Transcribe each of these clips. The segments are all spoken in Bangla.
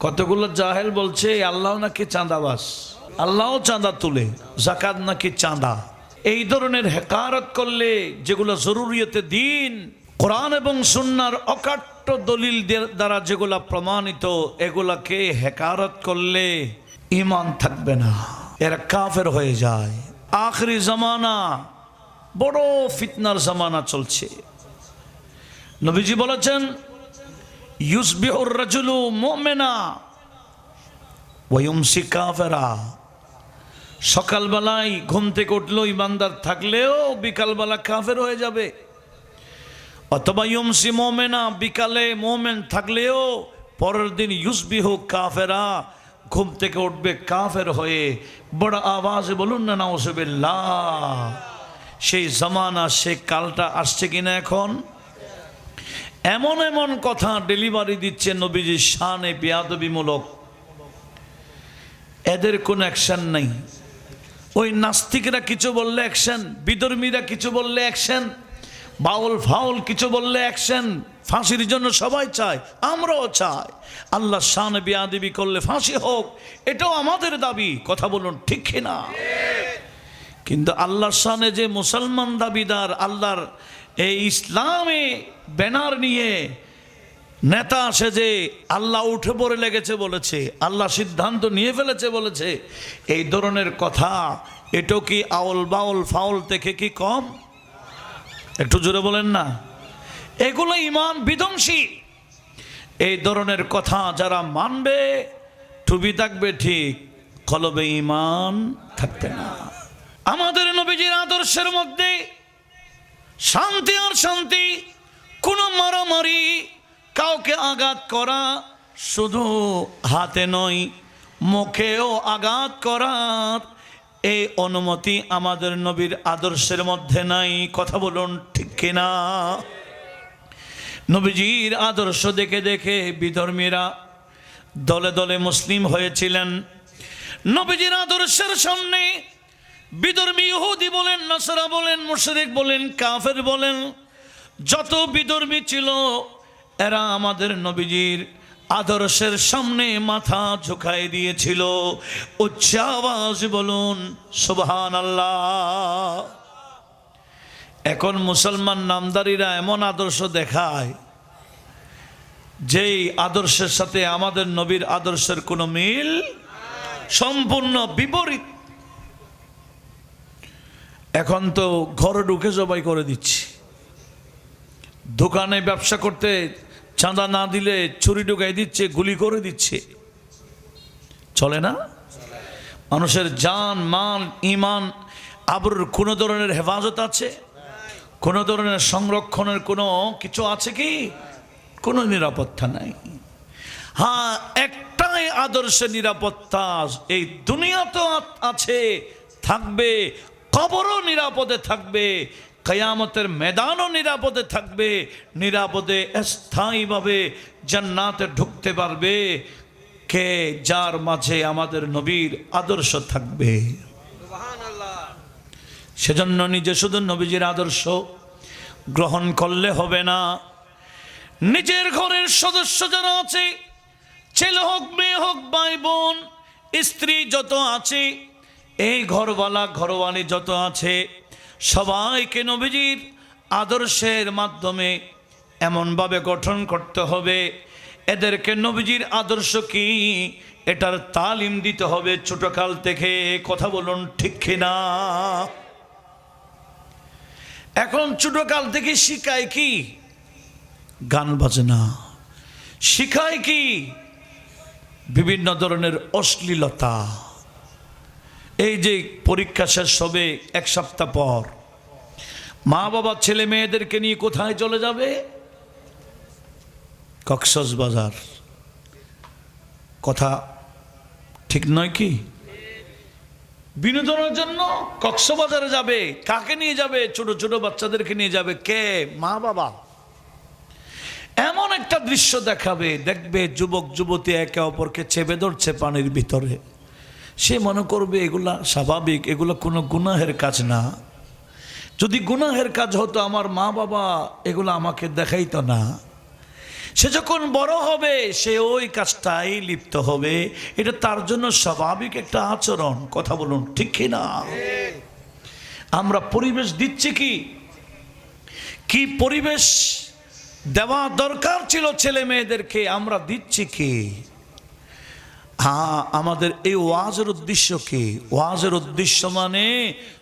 কতগুলো জাহেল বলছে আল্লাহ নাকি চাঁদাবাজ, আল্লাহ চাঁদা তুলে, যাকাত নাকি চাঁদা। এই ধরনের হেকারত করলে, যেগুলো জরুরিয়তে দিন কোরআন এবং সুন্নাহর অকাট্য দলিল দ্বারা যেগুলা প্রমাণিত, এগুলাকে হেকারত করলে ঈমান থাকবে না, এরা কাফের হয়ে যায়। আখরি জামানা বড় ফিতনার জামানা চলছে। নবীজি বলেছেন ইউসবিহুর রাজুলু মুমিনা ওয়া ইউমসি কাফিরা। সকালবেলায় ঘুম থেকে উঠলো ইমানদার থাকলেও বিকালবেলা কাফের হয়ে যাবে, অথবা ইউমসি মুমিনা, বিকালে মুমিন থাকলেও পরের দিন ইউসবিহু কাফেরা, ঘুম থেকে উঠবে কাফের হয়ে। বড় আওয়াজে বলুন না নাউজুবিল্লাহ। সেই জামানা, সে কালটা আসছে কিনা এখন? এমন এমন কথা ডেলিভারি দিচ্ছে নবীজির শানে বেয়াদবিমূলক, এদের কোনো অ্যাকশন নাই। ওই নাস্তিকরা কিছু বললে অ্যাকশন, বিধর্মীরা কিছু বললে অ্যাকশন, বাউল ফাউল কিছু বললে অ্যাকশন। ফাঁসির জন্য সবাই চায়, আমরাও চাই। আল্লাহ শানে বেয়াদবি করলে ফাঁসি হোক, এটাও আমাদের দাবি। কথা বলুন ঠিক কিনা? কিন্তু আল্লাহর শানে যে মুসলমান দাবিদার, আল্লাহর এই ইসলামে ব্যানার নিয়ে নেতা আসে, যে আল্লাহ উঠে পড়ে লেগেছে বলেছে, আল্লাহ সিদ্ধান্ত নিয়ে ফেলেছে বলেছে, এই ধরনের কথা, এটাও কি আউল বাউল ফাউল থেকে কি কম? একটু জোরে বলেন না। এগুলো ঈমান বিধ্বংসী। এই ধরনের কথা যারা মানবে, টুপি থাকবে ঠিক, কলবে ঈমান থাকবে না। আমাদের নবীজির আদর্শের মধ্যে শান্তি আর শান্তি, কোনো মারামারি, কাউকে আঘাত করা, শুধু হাতে নয় মুখেও আঘাত করার এই অনুমতি আমাদের নবীর আদর্শের মধ্যে নাই। কথা বলুন ঠিক কিনা? নবীজির আদর্শ দেখে দেখে বিধর্মীরা দলে দলে মুসলিম হয়েছিলেন। নবীজির আদর্শের সামনে বিধর্মী ইহুদি বলেন, নাসারা বলেন, মুশরিক বলেন, কাফের বলেন, যত বিধর্মী ছিল, এরা আমাদের নবীজির আদর্শের সামনে মাথা ঝুঁকায় দিয়েছিল। উচ্চ আওয়াজ বলুন সুবহানাল্লাহ। এখন মুসলমান নামদারিরা এমন আদর্শ দেখায়, যেই আদর্শের সাথে আমাদের নবীর আদর্শের কোনো মিল, সম্পূর্ণ বিপরীত। এখন তো ঘরে ঢুকে জবাই করে দিচ্ছি, দোকানে ব্যবসা করতে চাঁদা না দিলে ছুরি ঢুকাই দিচ্ছে, গুলি করে দিচ্ছে। চলে না? মানুষের জান মাল ঈমান আবরুর কোনো ধরনের হেফাজত আছে? কোনো ধরনের সংরক্ষণের কোনো কিছু আছে কি? কোনো নিরাপত্তা নাই। হ্যাঁ, একটাই আদর্শের নিরাপত্তা, এই দুনিয়া তো আছে, থাকবে, কবরও নিরাপদে থাকবে, কিয়ামতের ময়দানও নিরাপদে থাকবে। নিরাপদে স্থায়ীভাবে জান্নাতে ঢুকতে পারবে কে? যার মাঝে আমাদের নবীর আদর্শ থাকবে। সেজন্য নিজে শুধু নবীজির আদর্শ গ্রহণ করলে হবে না, নিজের ঘরের সদস্য যারা আছে, ছেলে হোক মেয়ে হোক, ভাই বোন স্ত্রী যত আছে, এই ঘরওয়ালা ঘরওয়ালি যত আছে, সবাইকে নবীজির আদর্শের মাধ্যমে এমনভাবে গঠন করতে হবে, এদেরকে নবীজির আদর্শ কি এটার তালিম দিতে হবে ছোটকাল থেকে। কথা বলুন ঠিক কিনা? এখন ছোটকাল থেকে শিখায় কি? গান বাজনা শিখায় কি? বিভিন্ন ধরনের অশ্লীলতা। এই যে পরীক্ষা শেষ হবে এক সপ্তাহ পর, মা বাবা ছেলে মেয়েদেরকে নিয়ে কোথায় চলে যাবে? কক্সবাজার। কথা ঠিক নয় কি? বিনোদনের জন্য কক্সবাজারে যাবে। কাকে নিয়ে যাবে? ছোট ছোট বাচ্চাদেরকে নিয়ে যাবে। কে? মা বাবা। এমন একটা দৃশ্য দেখাবে, দেখবে যুবক যুবতী একে অপরকে চেপে ধরছে পানির ভিতরে। সে মনে করবে এগুলা স্বাভাবিক, এগুলো কোনো গুনাহের কাজ না। যদি গুনাহের কাজ হতো আমার মা বাবা এগুলো আমাকে দেখাইতো না। সে যখন বড় হবে সে ওই কাজটাই লিপ্ত হবে, এটা তার জন্য স্বাভাবিক একটা আচরণ। কথা বলুন ঠিক কি না? আমরা পরিবেশ দিচ্ছি কি পরিবেশ দেওয়া দরকার ছিল ছেলে মেয়েদেরকে, আমরা দিচ্ছি কি? হ্যাঁ, আমাদের এই ওয়াজের উদ্দেশ্য কি? ওয়াজের উদ্দেশ্য মানে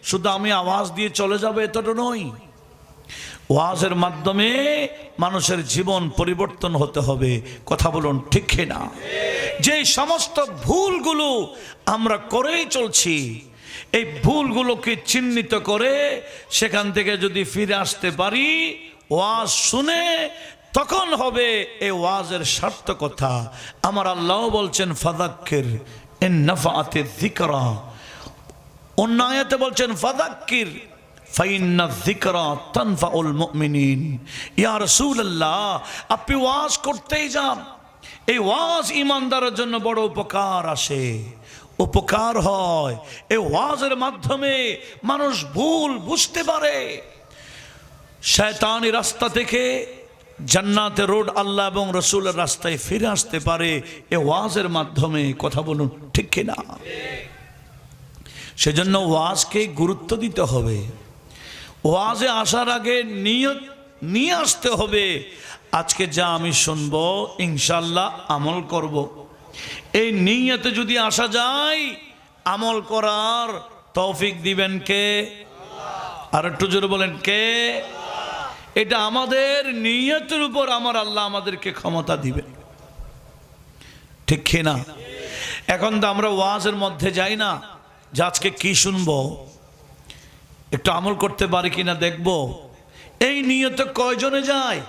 শুধু আমি আওয়াজ দিয়ে চলে যাবো এতটা নয়। ওয়াজের মাধ্যমে মানুষের জীবন পরিবর্তন হতে হবে। কথা বলুন ঠিক না? যে সমস্ত ভুলগুলো আমরা করেই চলছি, এই ভুলগুলোকে চিহ্নিত করে সেখান থেকে যদি ফিরে আসতে পারি, ওয়াজ শুনে, তখন হবে এই ওয়াজের সার্থকতা। আমার আল্লাহ বলছেন ফাযাক্কির ইন নাফাআতিয যিকরা, অন্য আয়াতে বলছেন ফাযাক্কির ফাইন্না যিকরা তানফাউল মুমিনিন। ইয়া রাসূলুল্লাহ, আপনি ওয়াজ করতেই যান, এই ওয়াজ ঈমানদারের জন্য বড় উপকার আসে, উপকার হয়। এই ওয়াজের মাধ্যমে মানুষ ভুল বুঝতে পারে, শয়তানি রাস্তা থেকে জান্নাতের রোড আল্লাহ এবং রসুলের রাস্তায় ফিরে আসতে পারে এই ওয়াজের মাধ্যমে। কথা বলুন ঠিক কিনা? সেজন্য ওয়াজকে গুরুত্ব দিতে হবে। ওয়াজে আসার আগে নিয়ত নিয়ে আসতে হবে, আজকে যা আমি শুনবো ইনশাল্লাহ আমল করব। এই নিয়তে যদি আসা যায়, আমল করার তৌফিক দিবেন কে? আর একটু জোরে বলেন কে? এটা আমাদের নিয়তের উপর আমার আল্লাহ আমাদেরকে ক্ষমতা দিবে, ঠিক কিনা? এখন তো আমরা ওয়াজের মধ্যে যাই না যে আজকে কি শুনবো, একটু আমল করতে পারি কিনা দেখব। এই নিয়তে কয়জনে যায়?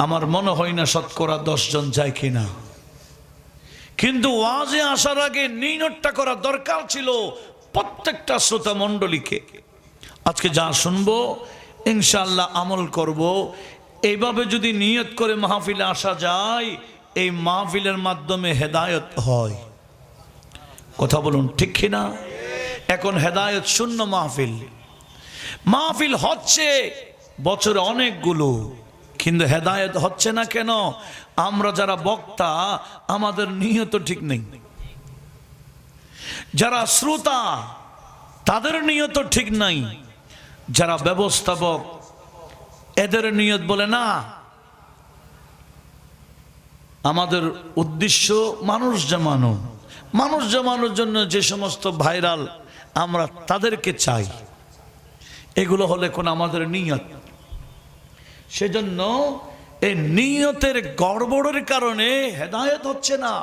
আমার মনে হয় না শতকরা 10 জন যায় কিনা। কিন্তু ওয়াজে আসার আগে নিয়তটা করা দরকার ছিল প্রত্যেকটা শ্রোতা মণ্ডলীকে। আজকে যা শুনবো ইনশাআল্লাহ আমল করব, এইভাবে যদি নিয়ত করে মাহফিলে আসা যায়, এই মাহফিলের মাধ্যমে হেদায়েত হয়। কথা বলুন ঠিক কিনা? এখন হেদায়েত শূন্য মাহফিল হচ্ছে বছরে অনেকগুলো, কিন্তু হেদায়েত হচ্ছে না কেন? আমরা যারা বক্তা আমাদের নিয়ত ঠিক নেই, যারা শ্রোতা তাদের নিয়ত ঠিক নাই, যারা ব্যবস্থাপক এদের নিয়ত বলে না আমাদের উদ্দেশ্য মানুষ জমানোর জন্য যে সমস্ত ভাইরাল আমরা তাদেরকে চাই, এগুলো হলে কোন আমাদের নিয়ত। সেজন্য এই নিয়তের গড়বড়ের কারণে হেদায়েত হচ্ছে না।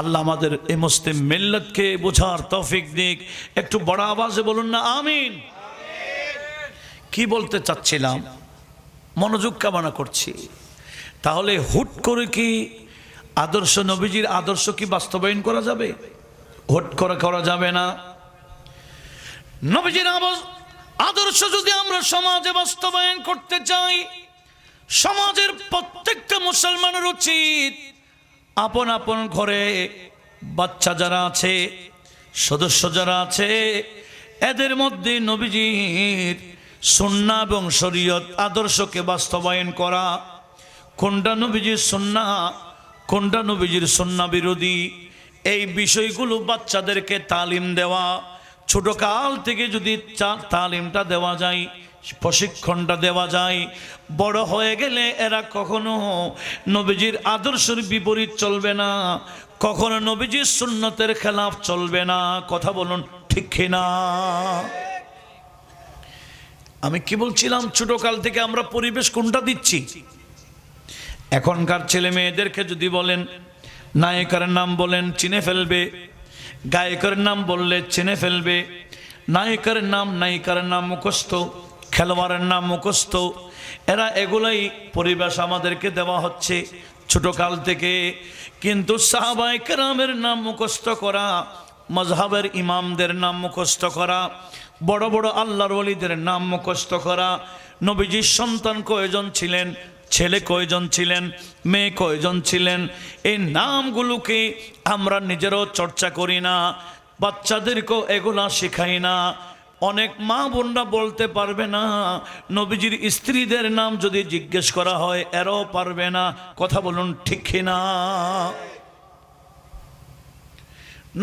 আল্লাহ আমাদের এই মুসলিম মিল্লাতকে বোঝার তৌফিক দিক। একটু বড় আওয়াজে বলুন না আমিন। কি বলতে চাচ্ছিলাম, মনোযোগ কামনা করছি। তাহলে হুট করে কি আদর্শ নবীজির আদর্শ কি বাস্তবায়ন করা যাবে? হুট করে করা যাবে না। নবীজির আদর্শ যদি আমরা সমাজে বাস্তবায়ন করতে চাই, সমাজের প্রত্যেকটা মুসলমানের উচিত আপন আপন ঘরে বাচ্চা যারা আছে, সদস্য যারা আছে, এদের মধ্যে নবীজির সুন্নাহ এবং শরীয়ত আদর্শকে বাস্তবায়ন করা। কোনটা নবীজির সুন্নাহ, কোনটা নবীজির সুন্নাহ বিরোধী, এই বিষয়গুলো বাচ্চাদেরকে তালিম দেওয়া। ছোট কাল থেকে যদি তালিমটা দেওয়া যায়, প্রশিক্ষণটা দেওয়া যায়, বড় হয়ে গেলে এরা কখনো নবীজির আদর্শের বিপরীত চলবে না, কখনো নবীজির সুন্নতের খেলাফ চলবে না। কথা বলুন ঠিক কিনা? আমি কি বলছিলাম, ছোট কাল থেকে আমরা পরিবেশ কোনটা দিচ্ছি? এখনকার ছেলে মেয়েদেরকে যদি বলেন নায়িকার নাম বলেন চিনে ফেলবে, গায়কের নাম বললে চিনে ফেলবে। নায়িকার নাম মুখস্থ, খেলোয়াড়ের নাম মুখস্থ। এরা এগুলাই পরিবেশ আমাদেরকে দেওয়া হচ্ছে ছোট কাল থেকে। কিন্তু সাহাবায়ে কেরামের নাম মুখস্থ করা, মজহাবের ইমামদের নাম মুখস্থ করা, বড় বড় আল্লাহর ওলিদের নাম মুখস্থ করা, নবীজির সন্তান কয়জন ছিলেন, ছেলে কয়জন ছিলেন, মেয়ে কয়জন ছিলেন, এই নামগুলোকে আমরা নিজেরাও চর্চা করি না, বাচ্চাদেরকেও এগুলা শেখাই না। অনেক মা বোনরা বলতে পারবে না, নবীজির স্ত্রীদের নাম যদি জিজ্ঞেস করা হয় এরাও পারবে না। কথা বলুন ঠিক কিনা?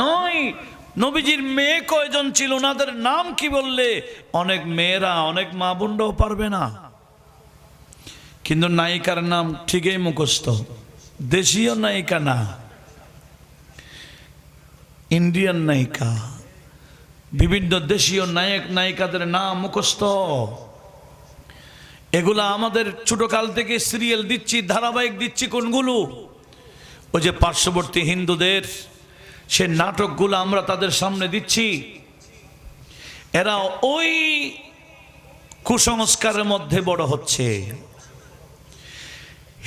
নয়, নবীজির মেয়ে কয়জন ছিল ওনাদের নাম কি বললে অনেক মেয়েরা, অনেক মা বোনরাও পারবে না। কিন্তু নায়িকার নাম ঠিকই মুখস্থ, দেশীয় নায়িকা না, ইন্ডিয়ান নায়িকা, বিভিন্ন দেশীয় নায়ক নায়িকাদের নাম মুখস্থ। এগুলা আমাদের ছোটকাল থেকে সিরিয়াল দিচ্ছি, ধারাবাহিক দিচ্ছি। কোনগুলো? ওই যে পার্শ্ববর্তী হিন্দুদের সে নাটকগুলো আমরা তাদের সামনে দিচ্ছি। এরা ওই কুসংস্কারের মধ্যে বড় হচ্ছে,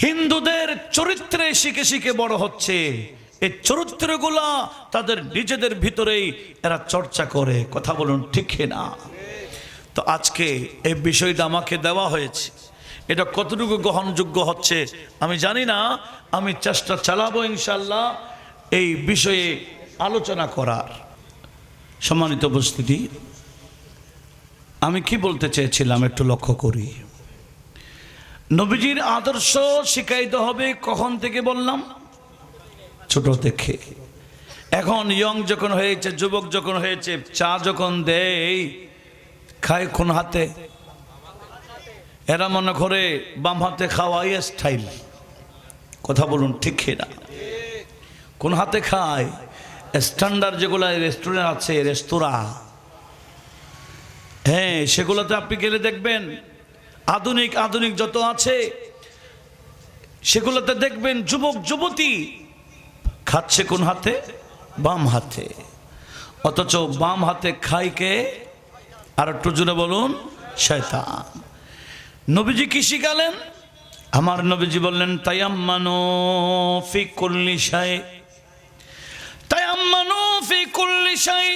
হিন্দুদের চরিত্রে শিখে শিখে বড় হচ্ছে। এই চরিত্রগুলা তাদের নিজেদের ভিতরেই এরা চর্চা করে। কথা বলুন ঠিক না? তো আজকে এই বিষয়টা আমাকে দেওয়া হয়েছে, এটা কতটুকু গ্রহণযোগ্য হচ্ছে আমি জানি না। আমি চেষ্টা চালাবো ইনশাল্লাহ এই বিষয়ে আলোচনা করার। সম্মানিত উপস্থিতি, আমি কি বলতে চেয়েছিলাম একটু লক্ষ্য করি। নবীজির আদর্শ শিখাইতে হবে কখন থেকে বললাম? ছোট থেকে। এখন ইয়ং যখন হয়েছে, যুবক যখন হয়েছে, চা যখন দেয় খায় কোন হাতে? এরা মনে করে বাম হাতে খাওয়াই স্টাইল। কথা বলুন ঠিক না? কোন হাতে খায়? স্ট্যান্ডার্ড যেগুলো রেস্টুরেন্ট আছে, রেস্তোরাঁ, হ্যাঁ সেগুলোতে আপনি গেলে দেখবেন আধুনিক আধুনিক যত আছে সেগুলোতে দেখবেন যুবক যুবতী খাচ্ছে কোন হাতে? বাম হাতে। অথচ বাম হাতে খায় কে? আর একটু জোরে বলুন, শয়তান। নবীজি কি শিখালেন? আমার নবীজি বললেন তায়াম্মানু ফি কুল্লি শাই, তায়াম্মানু ফি কুল্লি শাই,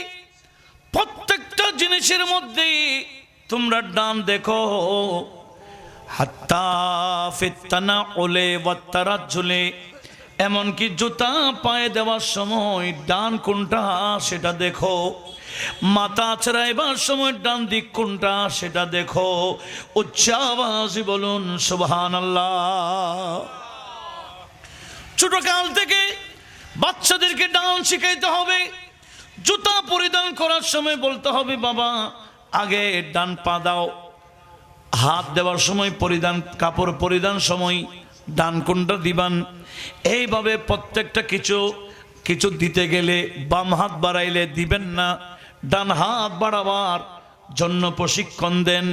প্রত্যেকটা জিনিসের মধ্যে তোমরা ডান দেখো। হাত্তা ফিত্তানাউলে ওয়াত্তারাজ্জুলে, এমনকি জুতা পায়ে দেওয়ার সময় ডান কোনটা সেটা দেখো, মাথা আছড়াইবার সময় ডান দিক কোনটা সেটা দেখো। উচ্চ আওয়াজে বলুন সুবহানাল্লাহ। ছোটকাল থেকে বাচ্চাদেরকে ডান শিখাইতে হবে। জুতা পরিধান করার সময় বলতে হবে বাবা আগে ডান পা দাও, হাত দেওয়ার সময় পরিধান, কাপড় পরিধান সময় ডান কোনটা দিবান। এইভাবে প্রত্যেকটা কিছু কিছু দিতে গেলে বাম হাত বাড়াইলে দিবেন না, ডান হাত বাড়াবার জন্য প্রশিক্ষণ দেন।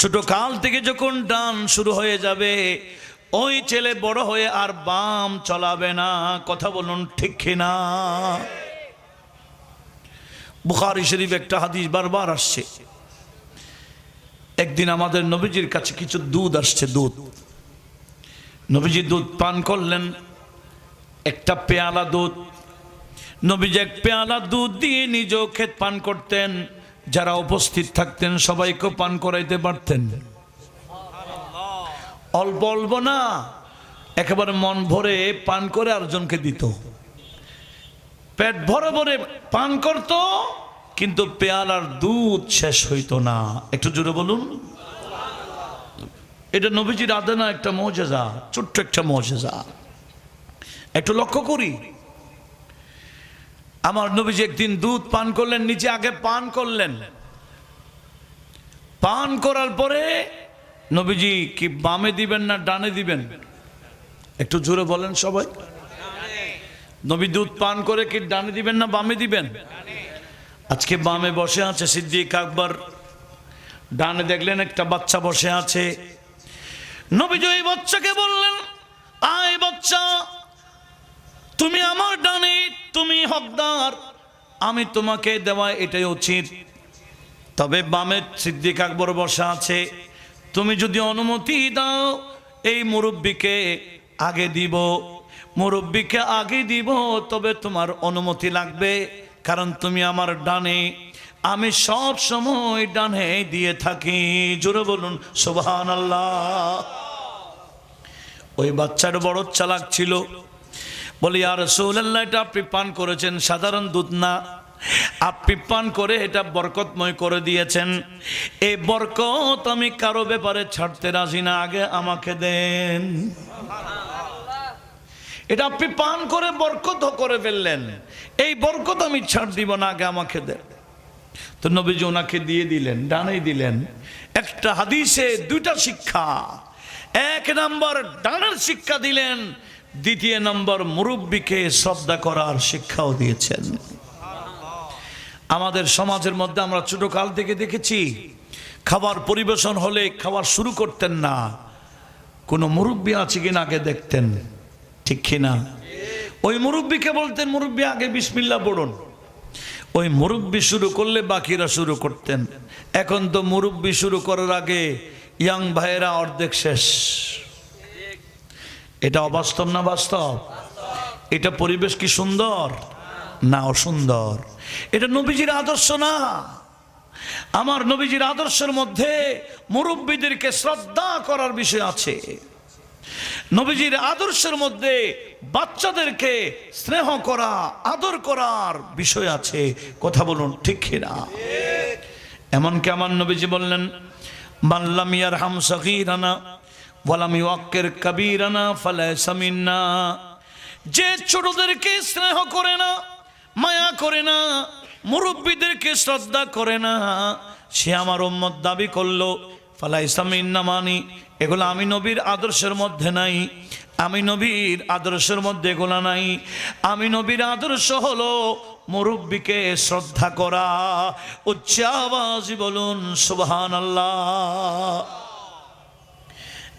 ছোট কাল থেকে যখন ডান শুরু হয়ে যাবে ওই ছেলে বড় হয়ে আর বাম চলাবে না। কথা বলুন ঠিক কিনা? বুখারী শরীফ একটা হাদিস বারবার আসছে। একদিন আমাদের নবীজির কাছে কিছু দুধ আসছে, দুধ। নবীজি দুধ পান করলেন, একটা পেয়ালা দুধ। নবীজি এক পেয়ালা দুধ দিয়ে নিজেও খেত পান করতেন, যারা উপস্থিত থাকতেন সবাইকে পান করাইতে পারতেন। অল্প অল্প না, একেবারে মন ভরে পান করে আরেকজনকে দিত। পেট ভরে ভরে পান করত, কিন্তু পেয়ালার দুধ শেষ হইতো না। একটু জোরে বলুন। এটা নবীজির আদনা একটা মুজিজা, ছোট্ট একটা মুজিজা। একটু লক্ষ্য করি, আমার নবীজি একদিন দুধ পান করলেন, নিচে আগে পান করলেন। পান করার পরে নবীজি কি বামে দিবেন না ডানে দিবেন? একটু জোরে বলেন সবাই। নবী দুধ পান করে কি ডানে দিবেন না বামে দিবেন? আজকে বামে বসে আছে সিদ্দিক আকবর, ডানে দেখলেন একটা বাচ্চা বসে আছে। নবীজি ওই বাচ্চাকে বললেন, আয় বাচ্চা, তুমি আমার ডানে, তুমি হকদার, আমি তোমাকে দেওয়া এটাই উচিত। তবে বামে সিদ্দিক আকবর বসা আছে, তুমি যদি অনুমতি দাও এই মুরব্বীকে আগে দিব, মুরব্বীকে আগে দিব, তবে তোমার অনুমতি লাগবে, কারণ তুমি আমার ডানে, আমি সব সময় ডানে দিয়ে থাকি। জোরে বলুন সুবহানাল্লাহ। ওই বাচ্চার বড় চালাক ছিল, বলি ইয়া রাসূলুল্লাহ, এটা আপনি পান করেছেন সাধারণ দুধ না, আপনি পান করে এটা বরকতময় করে দিয়েছেন। এই বরকত আমি কারো ব্যাপারে ছাড়তে রাজি না, আগে আমাকে দেন। এটা আপনি পান করে বরকত করে ফেললেন, এই বরকত আমি ছাড় দিব না, আগে আমাকে দেন। তো নবীজি ওনাকে দিয়ে দিলেন, ডানেই দিলেন। একটা হাদিসে দুইটা শিক্ষা, এক নম্বর ডানের শিক্ষা দিলেন, দ্বিতীয় নম্বর মুরব্বীকে শ্রদ্ধা করার শিক্ষাও দিয়েছেন। আমাদের সমাজের মধ্যে আমরা ছোটকাল থেকে দেখেছি, খাবার পরিবেশন হলে খাবার শুরু করতেন না, কোনো মুরব্বী আছে কিনা আগে দেখতেন, ঠিক কিনা? ওই মুরব্বীকে বলতেন, মুরব্বী আগে বিসমিল্লাহ পড়ুন। ওই মুরব্বী শুরু করলে বাকিরা শুরু করতেন। এখন তো মুরব্বী শুরু করার আগে ইয়াং ভাইয়েরা অর্ধেক শেষ। এটা অবাস্তব না বাস্তব? এটা পরিবেশ কি সুন্দর না অসুন্দর? এটা নবীজির আদর্শ না। আমার নবীজির আদর্শের মধ্যে মুরব্বীদেরকে শ্রদ্ধা করার বিষয় আছে। নবীজির আদর্শের মধ্যে বাচ্চাদেরকে স্নেহ করা, আদর করার বিষয় আছে। কথা বলুন, ঠিক কিনা? এমনকি আমার নবীজি বললেন, মাল্লাম ইয়ারহাম সগীরানা ওয়ালাম ইউক্কির কাবীরানা ফালাইসা মিন্না। যে ছোটদেরকে স্নেহ করে না, মায়া করে না, মুরব্বীদেরকে শ্রদ্ধা করে না, সে আমার উম্মত দাবি করলো। ফালাইসা মিন্না মানি এগুলো আমি নবীর আদর্শের মধ্যে নাই, আমি নবীর আদর্শের মধ্যে এগুলো নাই। আমি নবীর আদর্শ হলো মুরব্বীকে শ্রদ্ধা করা। উচ্চ আওয়াজে বলুন সুবহানাল্লাহ।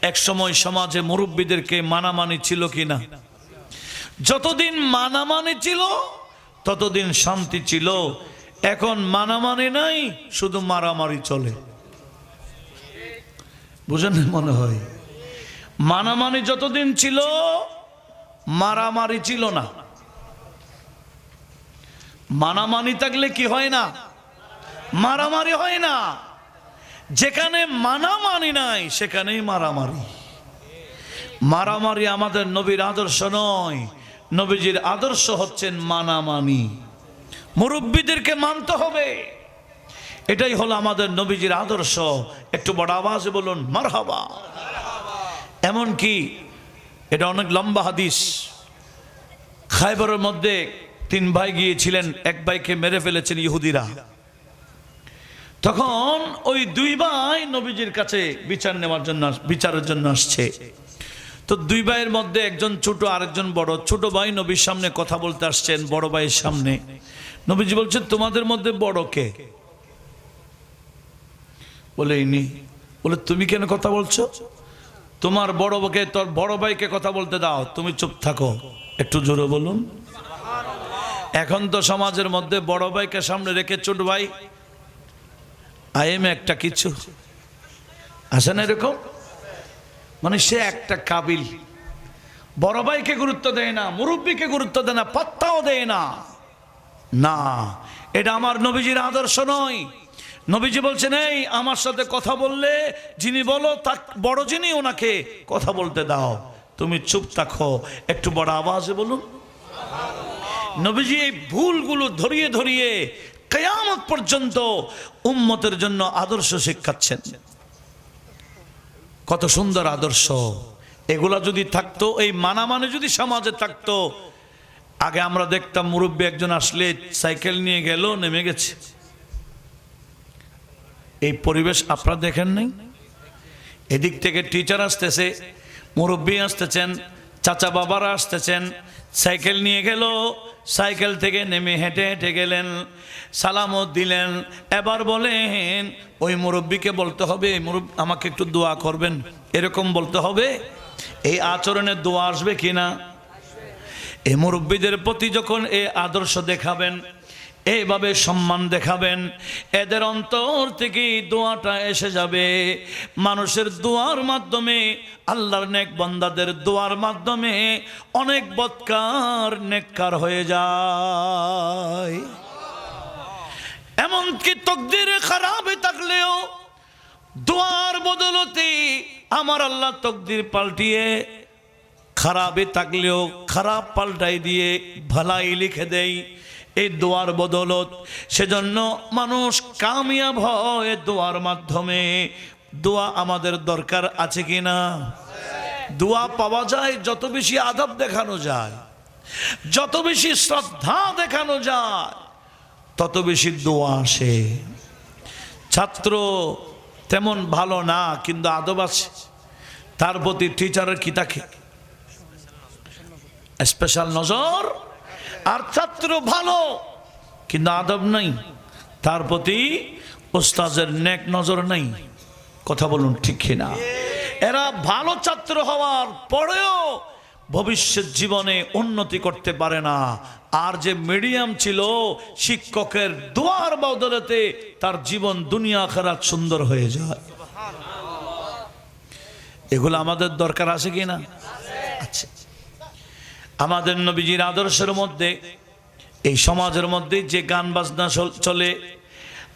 এক সময় সমাজে মুরব্বীদেরকে মানামানি ছিল কিনা? যতদিন মানামানি ছিল ততদিন শান্তি ছিল। এখন মানামানি নাই, শুধু মারামারি চলে। বুঝেন মনে হয়? মানামানি যতদিন ছিল মারামারি ছিল না। মানামানি থাকলে কি হয় না? মারামারি হয় না। যেখানে মানামানি নাই সেখানেই মারামারি। মারামারি আমাদের নবীর আদর্শ নয়। নবীজির আদর্শ হচ্ছেন মানামানি। মুরব্বীদেরকে মানতে হবে, এটাই হলো আমাদের নবীজির আদর্শ। একটু বড় আওয়াজে বলুন মারহাবা। এমন কি এটা অনেক লম্বা হাদিস। খায়বরের মধ্যে 3 ভাই গিয়েছিলেন, এক ভাইকে মেরে ফেলেছেন ইহুদিরা। তখন ওই 2 ভাই নবীজির কাছে বিচারের জন্য আসছে। তো 2 ভাইয়ের মধ্যে একজন ছোট, আরেকজন বড়। ছোট ভাই নবীর সামনে কথা বলতে আসছেন বড় ভাইয়ের সামনে। নবীজি বলছেন, তোমাদের মধ্যে বড় কে? বলে ইনি। বলে তুমি কেন কথা বলছো? তোমার বড় ভাইকে, তোর বড় ভাইকে কথা বলতে দাও, তুমি চুপ থাকো। একটু জোরে বলুন। এখন তো সমাজের মধ্যে বড় ভাইকে সামনে রেখে ছোট ভাই আইএম একটা কিছু আসে না, এরকম মানে সে একটা কাবিল। বড় ভাইকে গুরুত্ব দেয় না, মুরব্বীকে গুরুত্ব দেয় না, পাত্তাও দেয় না। না, এটা আমার নবীজির আদর্শ নয়। নবীজি বলছেন, এই আমার সাথে কথা বললে যিনি বলো তা বড়, যিনি ওনাকে কথা বলতে দাও, তুমি চুপ থাকো। একটু বড় আওয়াজে বলুন। নবীজি এই ভুলগুলো ধরিয়ে ধরিয়ে কিয়ামত পর্যন্ত উম্মতের জন্য আদর্শ শিক্ষাচ্ছেন। কত সুন্দর আদর্শ! এগুলা যদি থাকতো, এই মানামানি যদি সমাজে থাকতো, আগে আমরা দেখতাম মুরব্বী একজন আসলে সাইকেল নিয়ে গেল, নেমে গেছে। এই পরিবেশ আপনারা দেখেন নাই? এদিক থেকে টিচার আসতেছে, মুরব্বী আসতেছেন, চাচা বাবারা আসতেছেন, সাইকেল নিয়ে গেল, সাইকেল থেকে নেমে হেঁটে হেঁটে গেলেন, সালামও দিলেন। এবার বলেন ওই মুরব্বীকে বলতে হবে, মুরব্বী আমাকে একটু দোয়া করবেন, এরকম বলতে হবে। এই আচরণে দোয়া আসবে কিনা? এই মুরব্বীদের প্রতি যখন এই আদর্শ দেখাবেন, এইভাবে সম্মান দেখাবেন, এদের অন্তর থেকে দোয়াটা এসে যাবে। মানুষের দোয়ার মাধ্যমে, আল্লাহর নেক বান্দাদের দোয়ার মাধ্যমে অনেক বদকার নেককার হয়ে যায়। এমনকি তকদিরে খারাপে থাকলেও দোয়ার বদলতে আমার আল্লাহ তকদির পাল্টিয়ে, খারাপে থাকলেও খারাপ পাল্টাই দিয়ে ভালাই লিখে দেয়। এই দোয়ার বদৌলত। সেজন্য মানুষ কামিয়াব হয় দোয়ার মাধ্যমে। দোয়া আমাদের দরকার আছে কি না? দোয়া পাওয়া যায় যত বেশি আদব দেখানো যায়, যত বেশি শ্রদ্ধা দেখানো যায়, তত বেশি দোয়া আসে। ছাত্র তেমন ভালো না, কিন্তু আদব আছে, তার প্রতি টিচারের কি থাকে? স্পেশাল নজর। আর ছাত্র ভালো কিন্তু আদব নাই, তার প্রতি ওস্তাদের নেক নজর নাই। কথা বলুন ঠিক কিনা? এরা ভালো ছাত্র হওয়ার পরেও ভবিষ্যৎ জীবনে উন্নতি করতে পারে না। আর যে মিডিয়াম ছিল, শিক্ষকের দোয়ার বদলতে তার জীবন দুনিয়া আখিরাত সুন্দর হয়ে যায়। এগুলো আমাদের দরকার আছে কি না? আছে। আমাদের নবীজির আদর্শের মধ্যে, এই সমাজের মধ্যে যে গান বাজনা চলে,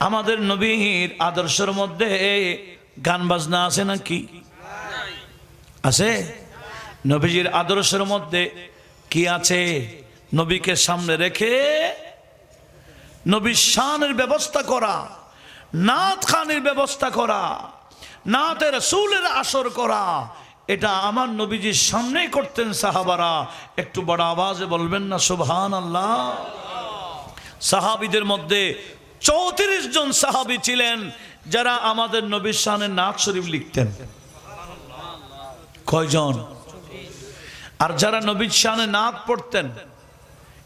আমাদের নবীর আদর্শের মধ্যে গান বাজনা আছে নাকি? আছে। নবীজির আদর্শের মধ্যে কি আছে? নবীকে সামনে রেখে নবীর শানের ব্যবস্থা করা, নাত খানের ব্যবস্থা করা, নাতে রাসূলের আসর করা। এটা আমার নবীজির সামনেই করতেন সাহাবারা। একটু বড় আওয়াজে বলবেন না সুবহানাল্লাহ? সাহাবীদের মধ্যে 34 জন সাহাবী ছিলেন যারা আমাদের নবীর শানে নাত শরীফ লিখতেন। কয়জন? আর যারা নবীর শানে নাত পড়তেন,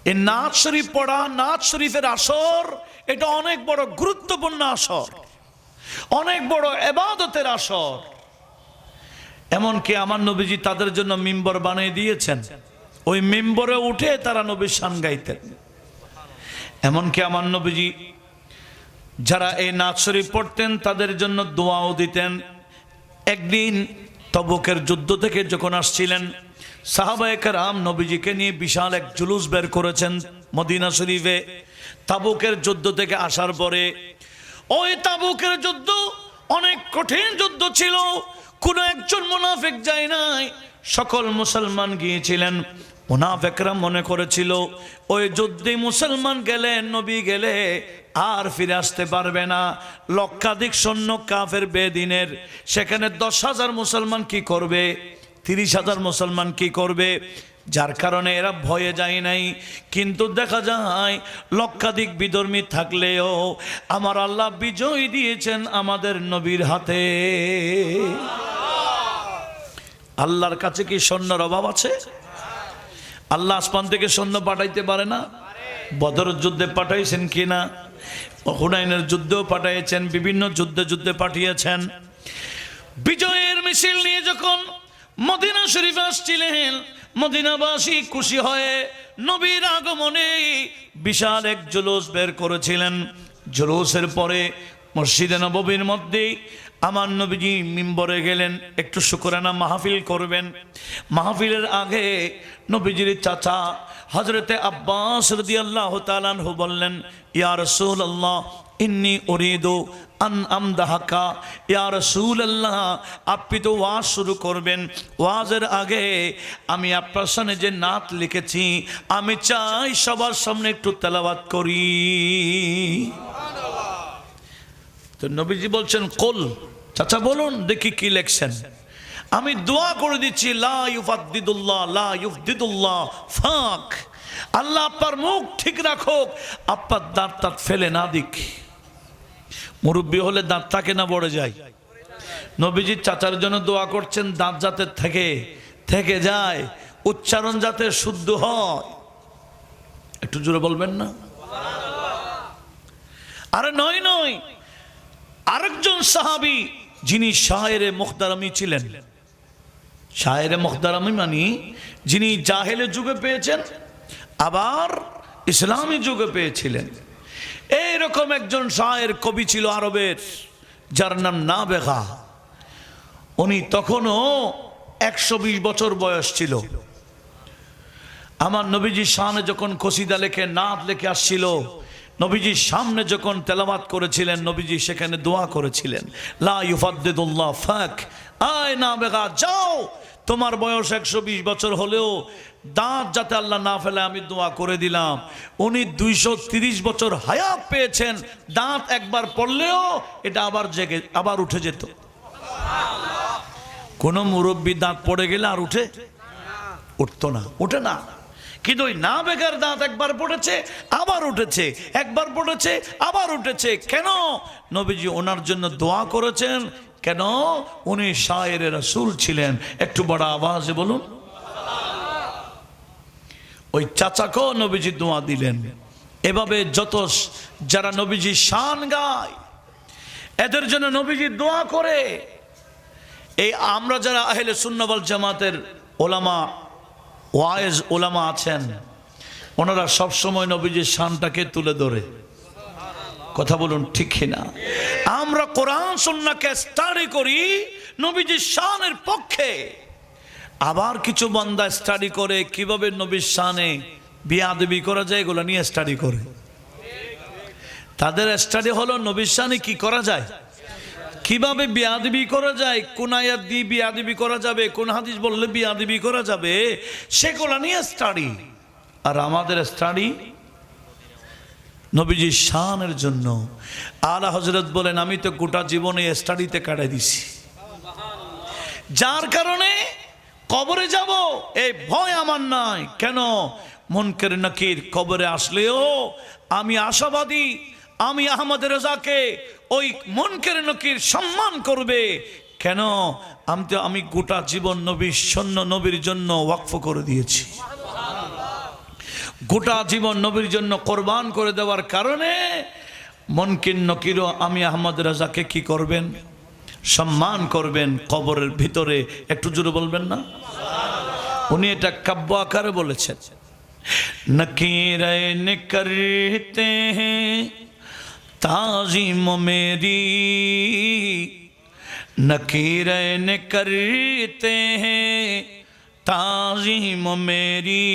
এই নাত শরীফ পড়া, নাত শরীফের আসর, এটা অনেক বড় গুরুত্বপূর্ণ আসর, অনেক বড় ইবাদতের আসর। এমনকি আমার নবীজি তাদের জন্য মিম্বর বানিয়ে দিয়েছেন, ওই মিম্বরে উঠে তারা নবীর শান গাইতেন। এমনকি আমার নবীজি যারা এই নাত শরীফ পড়তেন তাদের জন্য দোয়াও দিতেন। একদিন তবুকের যুদ্ধ থেকে যখন আসছিলেন, সাহাবায়ে কেরাম নবীজিকে নিয়ে বিশাল এক জুলুস বের করেছেন মদিনা শরীফে। তাবুকের যুদ্ধ থেকে আসার পরে, ওই তাবুকের যুদ্ধ অনেক কঠিন যুদ্ধ ছিল, কোনো একজন মুনাফিক যায় নাই, সকল মুসলমান গিয়েছিলেন। মুনাফিকরা মনে করেছিল ওই যুদ্ধে মুসলমান গেলে, নবী গেলে আর ফিরে আসতে পারবে না। লক্ষাধিক সৈন্য কাফের বেদিনের, সেখানে 10,000 মুসলমান কি করবে? 30,000 মুসলমান কি করবে? যার কারণে এরা ভয়ে যায় নাই। কিন্তু দেখা যায় লক্ষাধিক বিধর্মী থাকলেও আমার আল্লাহ বিজয় দিয়েছেন আমাদের নবীর হাতে। আল্লাহর কাছে কি সৈন্যের অভাব আছে? আল্লাহ আসমান থেকে সৈন্য পাঠাইতে পারে না? বদরের যুদ্ধে পাঠাইছেন কিনা? হুনাইনের যুদ্ধেও পাঠিয়েছেন, বিভিন্ন যুদ্ধে পাঠিয়েছেন। বিজয়ের মিছিল নিয়ে যখন মদিনা শরীফে আসছিলেন, মদিনাবাসী খুশি হয়ে নবীর আগমনে বিশাল এক জুলুস বের করেছিলেন। জুলুসের পরে মসজিদে নববীর মধ্যে আমার নবীজি মিম্বরে গেলেন, একটু শুকরানা মাহফিল করবেন। মাহফিলের আগে নবীজির চাচা হযরতে আব্বাস রাদিয়াল্লাহু তাআলা আনহু বললেন, ইয়া রাসূলুল্লাহ ইন্নী উরিদু আন আমদাহাকা। ইয়া রাসূলুল্লাহ, আপনি তো ওয়াজ শুরু করবেন, ওয়াজের আগে আমি আপনার সামনে যে নাত লিখেছি আমি চাই সবার সামনে একটু তেলাওয়াত করি। তো নবীজি বলছেন, কুল, চাচা বলুন দেখি কি লিখছেন। আমি দোয়া করে দিচ্ছি, লা ইউফাদ্দিদুল্লাহ লা ইউফদিদুল্লাহ ফাক। আল্লাহ আপনার মুখ ঠিক রাখুক, আপনার দাঁত ফেলে না দিক। মুরব্বী হলে দাঁত থাকে না, পড়ে যায়। নবীজির চাচার জন্য দোয়া করছেন, দাঁত যাতে থেকে যায়, উচ্চারণ যাতে শুদ্ধ হয়। একটু জোরে বলবেন না? আরে নয়, আরেকজন সাহাবী যিনি শায়েরে মুখতারামি ছিলেন। শায়েরে মুখতারামি মানে যিনি জাহেলের যুগে পেয়েছেন, আবার ইসলামী যুগে পেয়েছিলেন। এইরকম একজন শায়ের কবি ছিল আরবের, যার নাম নাবেগা। উনি তখনও 120 বছর বয়স ছিল। আমার নবীজির শানে যখন কসিদা লেখে, নাত লেখে আসছিল, নবীজির সামনে যখন তেলাওয়াত করেছিলেন, নবীজি সেখানে দোয়া করেছিলেন, লা ইউফাদ্দিদুল্লাহ ফাক। আয় নাবেগা, যাও তোমার বয়স 120 বছর হলেও দাঁত যাতে আল্লাহ না ফেলে আমি দোয়া করে দিলাম। উনি 230 বছর হায়াত পেয়েছেন, দাঁত একবার পড়লেও এটা আবার উঠে যেত। কোন মুরব্বী দাঁত পড়ে গেলে আর উঠতো না, ওঠে না। কিন্তু ওই না বেকার দাঁত একবার পড়েছে আবার উঠেছে, একবার পড়েছে আবার উঠেছে। কেন? নবীজি ওনার জন্য দোয়া করেছেন। কেন? উনি শায়েরে রাসূল ছিলেন। একটু বড় আওয়াজে বলুন। ওই চাচাকেও নবীজি দোয়া দিলেন। এভাবে যত যারা নবীজি শান গায় এদের জন্য নবীজি দোয়া করে। এই আমরা যারা আহলে সুন্নাহ ওয়াল জামাতের ওলামা ওয়াইজ ওলামা আছেন, ওনারা সব সময় নবীজির শানটাকে তুলে ধরে। কথা বলুন ঠিক কিনা? আমরা কোরআন সুন্নাহকে স্টাডি করি নবীজির শানের পক্ষে, আবার কিছু বান্দা স্টাডি করে কিভাবে নবীর শানে বিয়াদবি করা যায়, এগুলো নিয়ে স্টাডি করে। তাদের স্টাডি হলো নবীর শানে কি করা যায়, কিভাবে বিয়াদবি করা যায়, কোন আয়াত দিয়ে বিয়াদবি করা যাবে, কোন হাদিস বললে বিয়াদবি করা যাবে, সেগুলো নিয়ে স্টাডি। আর আমাদের স্টাডি নবীজির শানের জন্য। আলা হযরত বলেন, আমি তো গোটা জীবনে স্টাডিতে কাটাই দিছি, যার কারণে কবরে যাব এই ভয় আমার নাই। কেন? মুনকার নাকির কবরে আসলেও আমি আশাবাদী, আমি আহমদ রেজাকে ওই মুনকার নাকির সম্মান করবে। কেন? আমি গোটা জীবন নবীর জন্য ওয়াকফ করে দিয়েছি। গোটা জীবন নবীর জন্য কোরবান করে দেওয়ার কারণে মুনকার নাকিরও আমি আহমদ রেজাকে কি করবেন? সম্মান করবেন কবরের ভিতরে। একটু জোরে বলবেন না? উনি এটা কাব্য আকারে বলেছেন। নকিরান করতে হ্যাঁ তাজিম মেরি, नकीरन करते हैं ताज़ीम मेरी,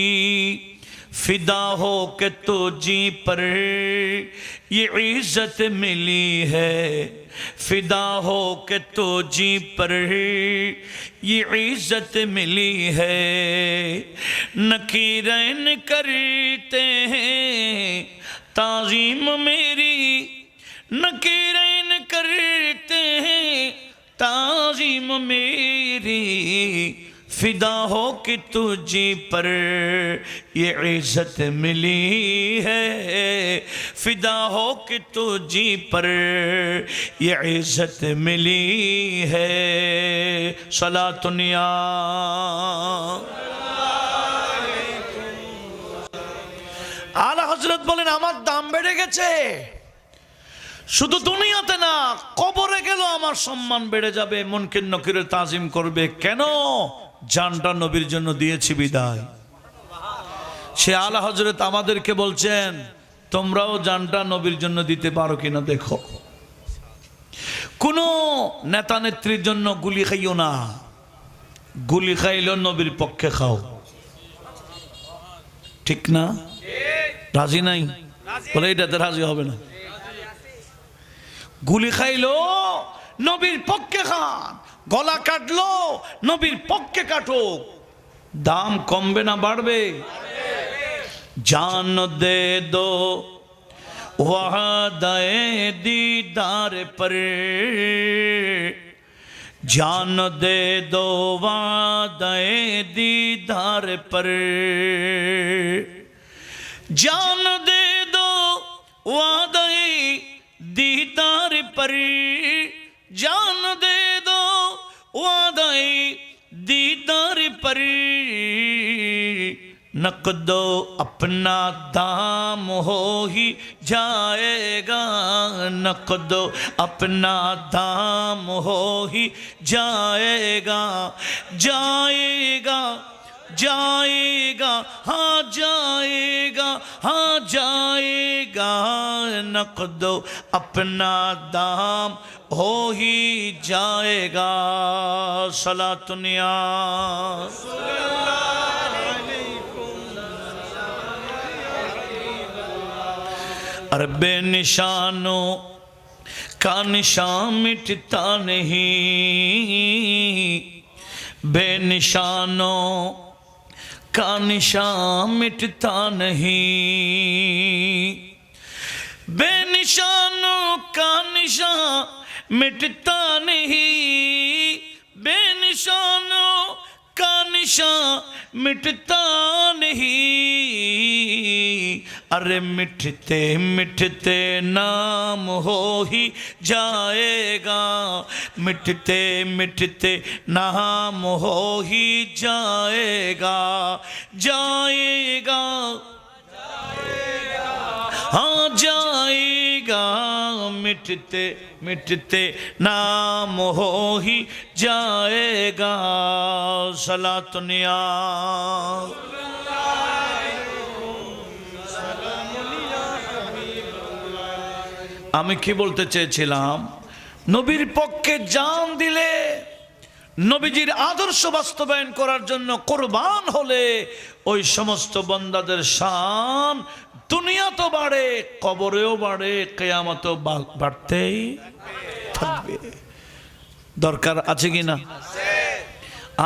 फिदा हो के तुझी पर ये इज्जत मिली है, फिदा हो के तुझी पर ये इज्जत मिली है। नकीरन करते हैं ताज़ीम मेरी, नकीरन करते हैं ताज़ीम मेरी, फिदा हो कि तुझी पर ये इज्जत मिली है, फिदा हो कि तुझी पर ये इज्जत मिली है। सलातुनिया आला हजरत बोलेन আমার দাম বেড়ে গেছে, শুধু দুনিয়াতে না কবরে গেল আমার সম্মান বেড়ে যাবে। মুনকার নাকিরের তাজিম করবে। কেন? জানটা নবীর জন্য দিয়েছি বিদায়। সে আলা হযরত আমাদেরকে বলছেন তোমরাও জানটা নবীর জন্য দিতে পারো কিনা দেখো। কোন নেতা নেত্রীর জন্য গুলি খাইও না, গুলি খাইলেও নবীর পক্ষে খাও। ঠিক না? রাজি নাই? বলে এটাতে রাজি হবে না। গুলি খাইলো নবীর পক্ষে খান, গলা কাটলো নবীর পক্ষে কাটো। দাম কমবে না বাড়বে? জান দে দো ওয়াদায়ে दीदार पर, जान दे दो वादाए दीदार पर, जान दे दो वादाए दीदार पर, जान दे दो वादाए दीदार पर, नकदो अपना दाम हो ही जाएगा, नकदो अपना दाम हो ही जाएगा, जाएगा जाएगा हाँ जाएगा हाँ जाएगा, नकदो अपना दाम हो ही जाएगा। सलातुनिया अरे बेनिशानों का निशान मिटता नहीं, बेनिशानों का निशान मिटता नहीं, बेनिशानों का निशान मिटता नहीं, बेनिशानों का निशान मिटता नहीं। अरे मिटते मिटते नाम हो ही जाएगा, मिटते मिटते नाम हो ही जाएगा, जाएगा हाँ जाएगा, मिटते मिटते नाम हो ही जाएगा। सलातुनिया আমি কি বলতে চেয়েছিলাম, নবীর পক্ষে জান দিলে, নবীজির আদর্শ বাস্তবায়ন করার জন্য কুরবান হলে ওই সমস্ত বান্দাদের শান দুনিয়া তো বাড়ে, কবরেও বাড়ে, কিয়ামতেও বাড়তেই থাকবে। দরকার আছে কি না?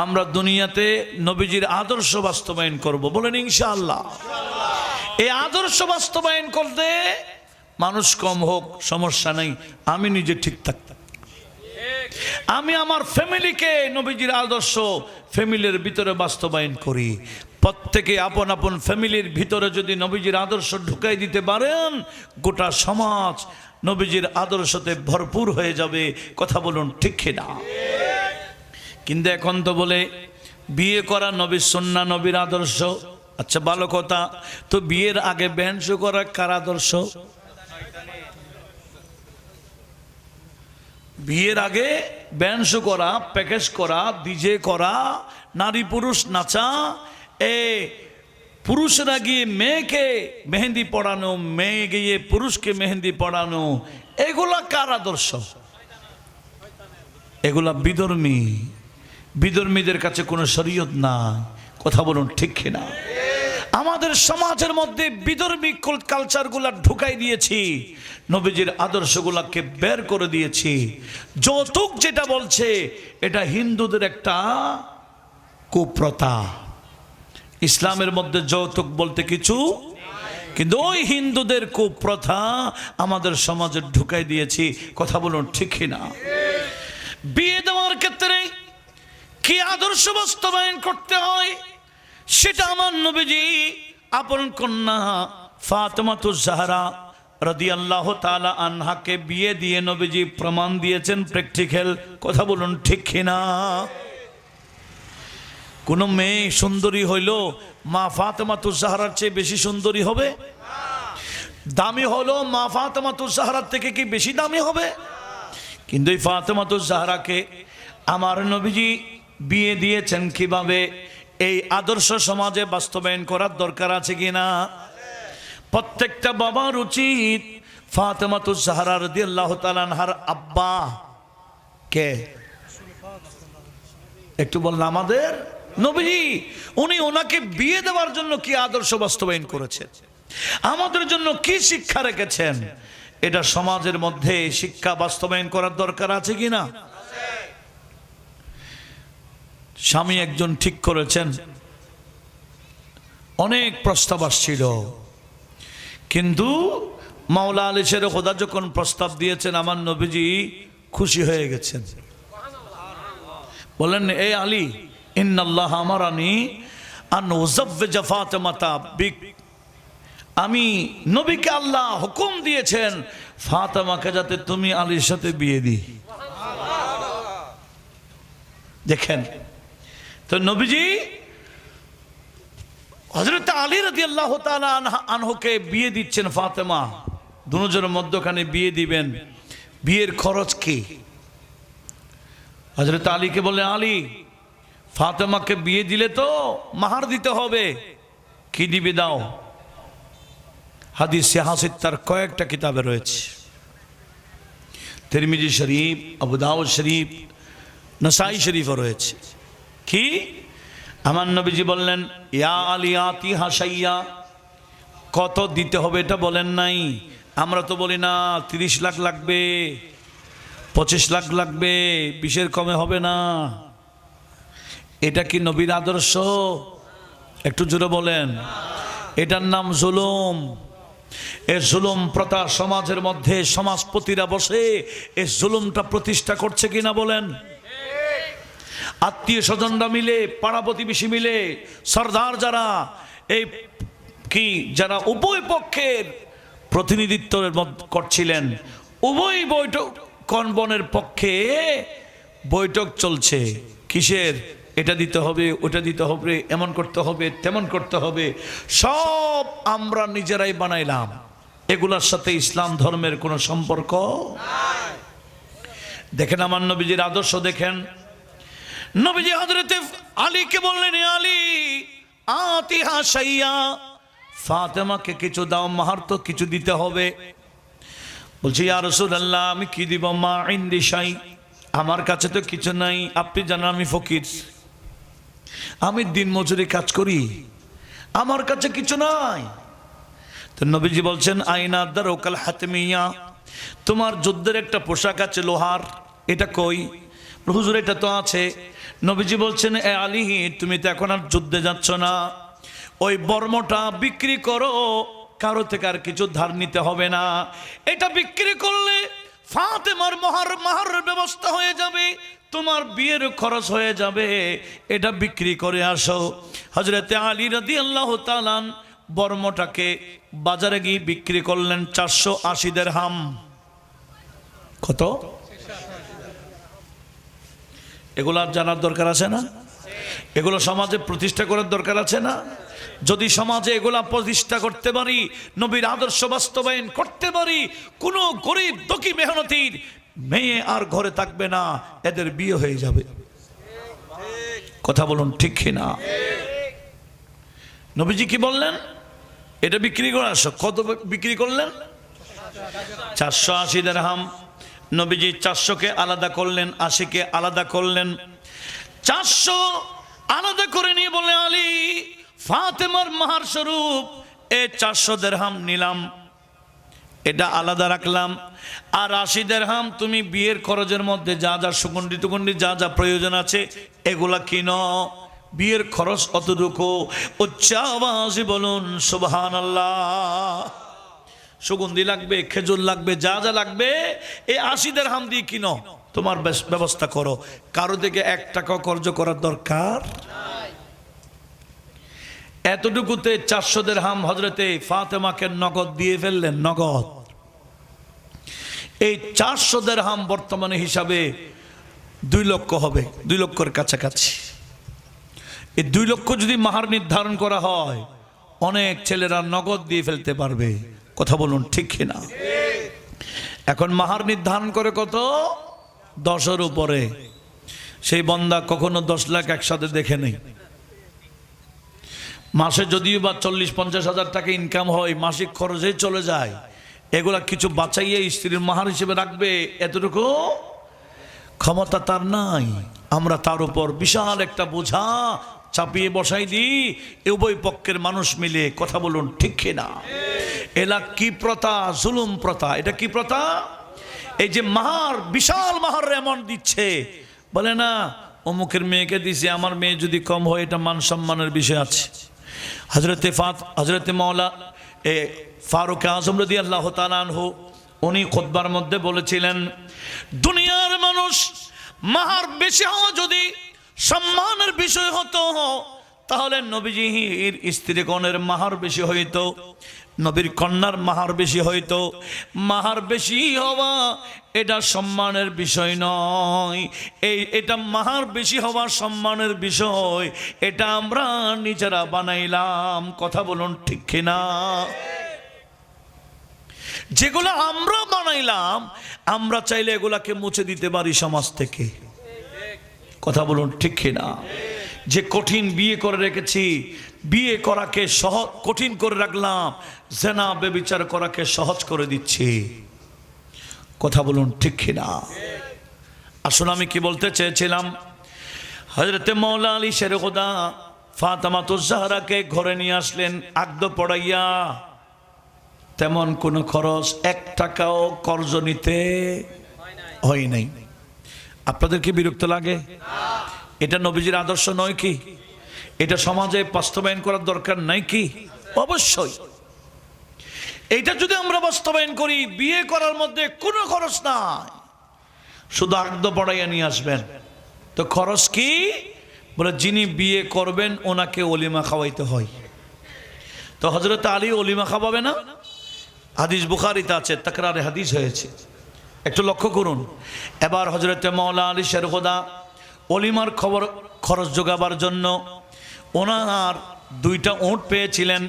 আমরা দুনিয়াতে নবীজির আদর্শ বাস্তবায়ন করব, বলেন ইনশাআল্লাহ। এই আদর্শ বাস্তবায়ন করতে মানুষ কম হোক সমস্যা নাই, আমি নিজে ঠিক থাকতাম। আমি আমার ফ্যামিলিকে নবীজির আদর্শ ফ্যামিলির ভিতরে বাস্তবায়ন করি। প্রত্যেকে আপন আপন ফ্যামিলির ভিতরে যদি নবীজির আদর্শ ঢুকাই দিতে পারেন, গোটা সমাজ নবীজির আদর্শতে ভরপুর হয়ে যাবে। কথা বলুন ঠিক কিনা? কিন্তু এখন তো বলে বিয়ে করা নবীর সুন্নাহ, নবীর আদর্শ। আচ্ছা ভালো কথা, তো বিয়ের আগে ব্যান্ড শো করা কার আদর্শ? বিয়ের আগে ব্যান্ড শো করা, প্যাকেজ করা, ডিজে করা, নারী পুরুষ নাচা, পুরুষরা গিয়ে মেয়েকে মেহেন্দি পড়ানো, মেয়ে গিয়ে পুরুষকে মেহেন্দি পড়ানো, এগুলা কার আদর্শ? এগুলা বিধর্মী। বিধর্মীদের কাছে কোনো শরীয়ত নাই। কথা বলুন ঠিক কিনা? আমাদের সমাজের মধ্যে বিধর্মী কালচারগুলা ঢুকাই দিয়েছি, নবীজির আদর্শগুলাকে বের করে দিয়েছি। যৌতুক যেটা বলছে এটা হিন্দুদের একটা কুপ্রথা। ইসলামের মধ্যে যৌতুক বলতে কিছু, কিন্তু ওই হিন্দুদের কুপ্রথা আমাদের সমাজে ঢুকাই দিয়েছি। কথা বলুন ঠিক কিনা? বিয়ে দেওয়ার ক্ষেত্রে কি আদর্শ বাস্তবায়ন করতে হয় সেটা আমার নবীজি আপন কন্যা ফাতেমাতুজ জাহরা রাদিয়াল্লাহু তাআলা আনহাকে বিয়ে দিয়ে নবীজি প্রমাণ দিয়েছেন, প্র্যাকটিক্যাল। কথা বলুন ঠিক কিনা? কোন মেয়ে সুন্দরী হইল মা ফাতেমাতুজ জাহরার চেয়ে বেশি সুন্দরী হবে? দামি হলো মা ফাতেমাতুজ জাহরার থেকে কি বেশি দামি হবে? কিন্তু এই ফাতেমাতুজ জাহরাকে আমার নবীজি বিয়ে দিয়েছেন কিভাবে? এই আদর্শ সমাজে বাস্তবায়ন করার দরকার আছে কিনা? প্রত্যেকটা বাবার উচিত ফাতেমাতুজ জাহরা রাদিয়াল্লাহু তাআলা আনহার আব্বা কে? একটু বললাম আমাদের নবীজি, উনি ওনাকে বিয়ে দেওয়ার জন্য কি আদর্শ বাস্তবায়ন করেছেন, আমাদের জন্য কি শিক্ষা রেখেছেন, এটা সমাজের মধ্যে শিক্ষা বাস্তবায়ন করার দরকার আছে কিনা? স্বামী একজন ঠিক করেছেন, অনেক প্রস্তাব আসছিল, কিন্তু মাওলা আলী শেরে খোদা যখন প্রস্তাব দিয়েছেন আমার নবীজি খুশি হয়ে গেছেন। বলেন, এ আলী, ইন্নাল্লাহ আমারানি আন উযাওযিজা ফাতিমাতা বিক, আমি নবীকে আল্লাহ হুকুম দিয়েছেন ফাতেমাকে যাতে তুমি আলীর সাথে বিয়ে দিই। দেখেন তো নবীজি হযরত আলী রাদিয়াল্লাহু তাআলা আনহুকে বিয়ে দিচ্ছেন ফাতেমা, দুজনের মধ্যখানে বিয়ে দিবেন, বিয়ের খরচ কি? হযরত আলীকে বলে, আলী ফাতেমাকে বিয়ে দিলে তো মাহার দিতে হবে, কি দিবে দাও? হাদিসে হাসিত তার কয়েকটা কিতাবে রয়েছে, তিরমিজি শরীফ, আবু দাউদ শরীফ, নাসাই শরীফও রয়েছে। কি? আমার নবীজি বললেন, ইয়া আলী আতি হাসাইয়া, কত দিতে হবে এটা বলেন নাই। আমরা তো বলি না 30 লাখ লাগবে, 25 লাখ লাগবে, 20-এর কমে হবে না। এটা কি নবীর আদর্শ? একটু জোরে বলেন। এটার নাম জুলুম। এই জুলুম প্রথা সমাজের মধ্যে সমাজপতিরা বসে এই জুলুমটা প্রতিষ্ঠা করছে কিনা বলেন। আত্মীয় স্বজনরা মিলে, পাড়া প্রতিবেশী মিলে, সরদার যারা এই কি যারা উভয় পক্ষের প্রতিনিধিত্ব করছিলেন, উভয় বৈঠক কনবনের পক্ষে বৈঠক চলছে। কিসের? এটা দিতে হবে, ওটা দিতে হবে, এমন করতে হবে, তেমন করতে হবে, সব আমরা নিজেরাই বানাইলাম। এগুলার সাথে ইসলাম ধর্মের কোনো সম্পর্ক নাই। দেখেন আমার নবীজির আদর্শ দেখেন। নবীজি হযরত আলীকে বললেন, আলী আতিহা শাইয়া, ফাতেমাকে কিছু দাও, মাহার তো কিছু দিতে হবে। বলছি ইয়া রাসূলুল্লাহ, আমি কি দিব? মা ইনদি শাই, আমার কাছে তো কিছু নাই। আপনি জানেন আমি ফকির, আমি দিন মজুরি কাজ করি, আমার কাছে কিছু নাই। তো নবীজি বলছেন, আইনা দারুকাল হাতমিয়া, তোমার যুদ্ধের একটা পোশাক আছে লোহার, এটা কই? হুজুর এটা তো আছে। নবীজি বলছেন, এ আলী, তুমি তো এখন আর যুদ্ধে যাচ্ছ না, ওই বর্মটা বিক্রি করো, কারো থেকে আর কিছু ধার নিতে হবে না। এটা বিক্রি করলে ফাতেমার মাহার ব্যবস্থা হয়ে যাবে, তোমার বিয়ের খরচ হয়ে যাবে, এটা বিক্রি করে আসো। হযরতে আলী রাদিয়াল্লাহু তাআলা বর্মটাকে বাজারে গিয়ে বিক্রি করলেন 480 দিরহাম। কত? এগুলো জানার দরকার আছে না? এগুলো সমাজে প্রতিষ্ঠা করার দরকার আছে না? যদি সমাজে এগুলা প্রতিষ্ঠা করতে পারি, নবীর আদর্শ বাস্তবায়ন করতে পারি, কোনো গরিব দুঃখী মেহনতির মেয়ে আর ঘরে থাকবে না, এদের বিয়ে হয়ে যাবে। কথা বলুন ঠিক কিনা? নবীজি কি বললেন? এটা বিক্রি করে আসো। কত বিক্রি করলেন? 480 দিরহাম। নবীজি 400-কে আলাদা করলেন, 80-কে আলাদা করলেন। 400 আলাদা করে নিয়ে বলে, আলী, ফাতেমার মাহার স্বরূপ এই 400 দিরহাম নিলাম, এটা আলাদা রাখলাম। আর 80 দিরহাম তুমি বিয়ের খরচের মধ্যে যা যা সুগন্ধি টুগন্ধি যা যা প্রয়োজন আছে এগুলা কিনো, বিয়ের খরচ অতটুকু। উচ্চ আওয়াজে বলুন সুবহানাল্লাহ। সুগন্ধি লাগবে, খেজুর লাগবে, যা যা লাগবে এই 80 দিরহাম দিয়ে কিনো, তোমার ব্যবস্থা করো, কারো থেকে 1 টাকা কর্জ করার দরকার। এতটুকুতে 400 দিরহাম হযরতে ফাতেমাকে নগদ দিয়ে ফেললেন, নগদ। এই 400 দিরহাম বর্তমানে হিসাবে 2 লক্ষ হবে, 2 লক্ষের কাছাকাছি। এই 2 লক্ষ যদি মাহার নির্ধারণ করা হয়, অনেক ছেলেরা নগদ দিয়ে ফেলতে পারবে। কথা বলুন ঠিক কিনা? এখন মাহার নির্ধারণ করে কত? 10-এর উপরে। সেই বন্দা কখনো 10 লাখ একসাথে দেখে নেই। মাসে যদিও বা 40-50 হাজার টাকা ইনকাম হয়, মাসিক খরচে চলে যায়, এগুলা কিছু বাঁচাইয়ে স্ত্রীর মাহার হিসেবে রাখবে, এতটুকু ক্ষমতা তার নাই। আমরা তার উপর বিশাল একটা বোঝা চাপিয়ে বসাই দিই, উভয় পক্ষের মানুষ মিলে। কথা বলুন ঠিক কিনা? এলা কি প্রথা? জুলুম প্রথা। এটা কি প্রথা? এই যে মাহার, বিশাল মাহার এমন দিচ্ছে, বলে না অমুকের মেয়েকে দিছে, আমার মেয়ে যদি কম হয় এটা মান সম্মানের বিষয় আছে। হযরতে মাওলা ফারুক আজম রাদিয়াল্লাহু তাআলা আনহু উনি খুতবার মধ্যে বলেছিলেন, দুনিয়ার মানুষ মাহার বেশি হওয়া যদি সম্মানের বিষয় হতো, তাহলে নবীজির স্ত্রীগণের মাহার বেশি হইতো, নবীর কন্যার মাহার বেশি হইতো। মাহার বেশি হওয়া এটা সম্মানের বিষয় নয়, এটা মাহার বেশি হওয়া সম্মানের বিষয়, এটা আমরা নিজেরা বানাইলাম। কথা বলুন ঠিক কিনা? যেগুলো আমরা বানাইলাম, আমরা চাইলে এগুলাকে মুছে দিতে পারি সমাজ থেকে। কথা বলুন ঠিক কিনা? যে কঠিন বিয়ে করে রেখেছি, বিয়ে করাকে সহজ কঠিন করে রাখলাম, জেনা ব্যভিচার করাকে সহজ করে দিচ্ছি। কথা বলুন ঠিক কিনা? আসলে আমি কি বলতে চেয়েছিলাম, হযরতে মাওলা আলী শেরে খোদা ফাতেমাতুজ জাহরাকে ঘরে নিয়ে আসলেন আগদ পড়াইয়া। তেমন কোনো খরচ 1 টাকাও কর্জ নিতে হয় নাই। আপনাদের কি বিরক্ত লাগে? এটা নবীজির আদর্শ নয় কি? এটা সমাজে বাস্তবায়ন করার দরকার নাই কি? অবশ্যই। এইটা যদি আমরা বাস্তবায়ন করি, বিয়ে করার মধ্যে কোনো খরচ নাই, শুধু আকদ পড়াইয়া নিয়ে আসবেন। তো খরচ কি? বলে যিনি বিয়ে করবেন ওনাকে অলিমা খাওয়াইতে হয়। তো হযরত আলী অলিমা খাওয়াবে না? হাদিস বুখারীতে আছে, তাকরারে হাদিস হয়েছে, একটু লক্ষ্য করুন। এবার হযরত মাওলা আলী শেরখোদা অলিমার খরচ জোগাবার জন্য ওনার 2টা উট পেয়েছিলেন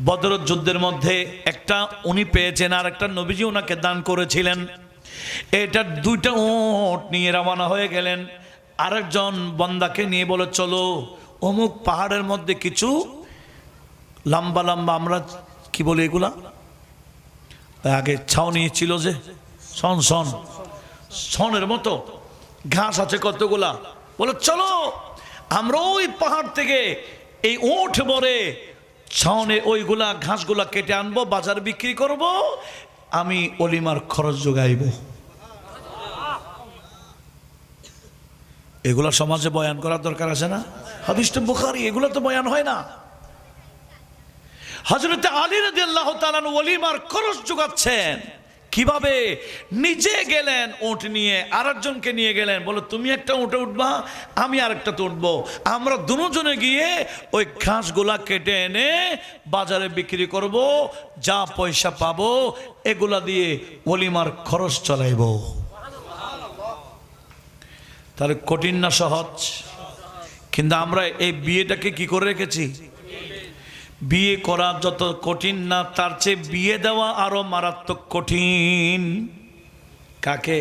বদর যুদ্ধের মধ্যে। একটা উনি পেয়েছেন, আর একটা নবীজি ওনাকে দান করেছিলেন। এটা 2টা উট নিয়ে রওনা হয়ে গেলেন। আরেকজন বান্দাকে নিয়ে বলে, চলো অমুক পাহাড়ের মধ্যে কিছু লম্বা লম্বা, আমরা কি বলি এগুলা, আগে ছাউনি ছিল যে সনের মতো ঘাস আছে কতগুলা, বলে চলো আমরা ওই পাহাড় থেকে এই উট ভরে ছাউনে ওইগুলা ঘাসগুলা কেটে আনবো, বাজার বিক্রি করব, আমি অলিমার খরচ যোগাইব। এগুলা সমাজে বয়ান করার দরকার আছে না? হাদিসটা বুখারী, এগুলো তো বয়ান হয় না। হযরত আলী রাদিয়াল্লাহু তাআলা ওলিমার খরচ যোগাচ্ছেন কিভাবে? নিজে গেলেন উট নিয়ে, আরেকজনকে নিয়ে গেলেন, বলে তুমি একটা উঠে উঠবা, আমি আরেকটাতে উঠবো, আমরা দুজনে গিয়ে ওই ঘাসগুলা কেটে এনে বাজারে বিক্রি করব, যা পয়সা পাবো এগুলা দিয়ে ওলিমার খরচ চালাইব। তাহলে কঠিন না সহজ? কিন্তু আমরা এই বিয়েটাকে কি করে রেখেছি? বিয়ে করা যত কঠিন না, তার চেয়ে বিয়ে দেওয়া আরো মারাত্মক কঠিন। কাকে?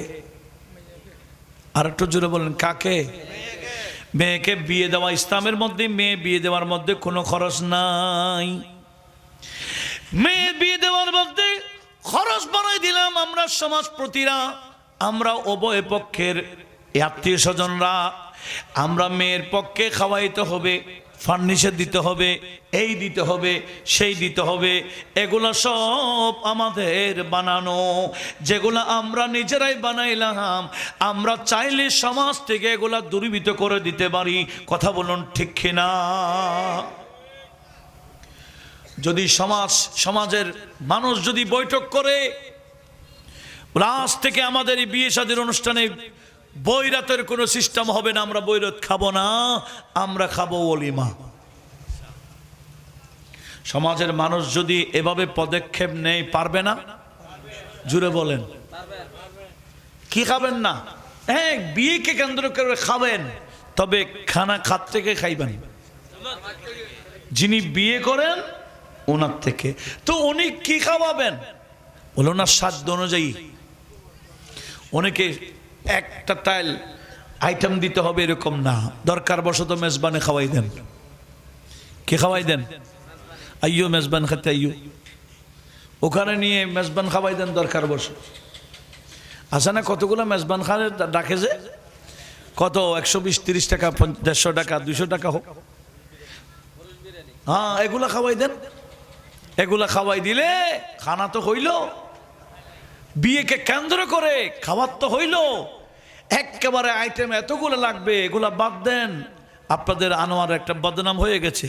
আর একটু জোরে বলেন, কাকে? মেয়েকে বিয়ে দেওয়া। ইসলামের মধ্যে মেয়ে বিয়ে দেওয়ার মধ্যে কোনো খরচ নাই। মেয়ে বিয়ে দেওয়ার মধ্যে খরচ বানাই দিলাম আমরা সমাজপতিরা, আমরা উভয় পক্ষের আত্মীয় স্বজনরা। আমরা মেয়ের পক্ষে খাওয়াইতে হবে, ফার্নিচার দিতে হবে, এই দিতে হবে, সেই দিতে হবে, এগুলো সব আমাদের বানানো, যেগুলো আমরা নিজেরাই বানাইলাম। আমরা চাইলে সমাজ থেকে এগুলা দূরীভূত করে দিতে পারি। কথা বলুন ঠিক কিনা? যদি সমাজের মানুষ যদি বৈঠক করে, আজ থেকে আমাদের এই বিয়ে শাদীর অনুষ্ঠানে বৈরাতের কোনো সিস্টেম হবে না, আমরা বৈরাত খাবো না, আমরা খাবো ওলিমা। সমাজের মানুষ যদি এভাবে পদক্ষেপ নেয়, পারবে না? জুড়ে বলেন, কি খাবেন না? হ্যাঁ, বিয়েকে কেন্দ্র করে খাবেন, তবে খানা খাত থেকে খাইবেন, যিনি বিয়ে করেন ওনার থেকে। তো উনি কি খাওয়াবেন? বলে ওনার সাধ্য অনুযায়ী। অনেকে একটা টাইল আইটেম দিতে হবে এরকম না, দরকার বশত মেজবানে খাওয়াই দেন। কে খাওয়াই দেন? আইয়ো মেজবান খাতে আইয়ো, ওখানে নিয়ে মেজবান খাওয়াই দেন দরকার বশত। আছে না কতগুলো মেজবান খানে ডাকে যে, কত 120-30 টাকা, 150 টাকা, 200 টাকা হোক, হ্যাঁ এগুলা খাওয়াই দেন। এগুলা খাওয়াই দিলে খানা তো হইল, বিয়েকে কেন্দ্র করে খাবার তো হইল। একেবারে আইটেম এতগুলো লাগবে, এগুলা বাদ দেন, আপনাদের আনোয়ার একটা বদনাম হয়ে গেছে।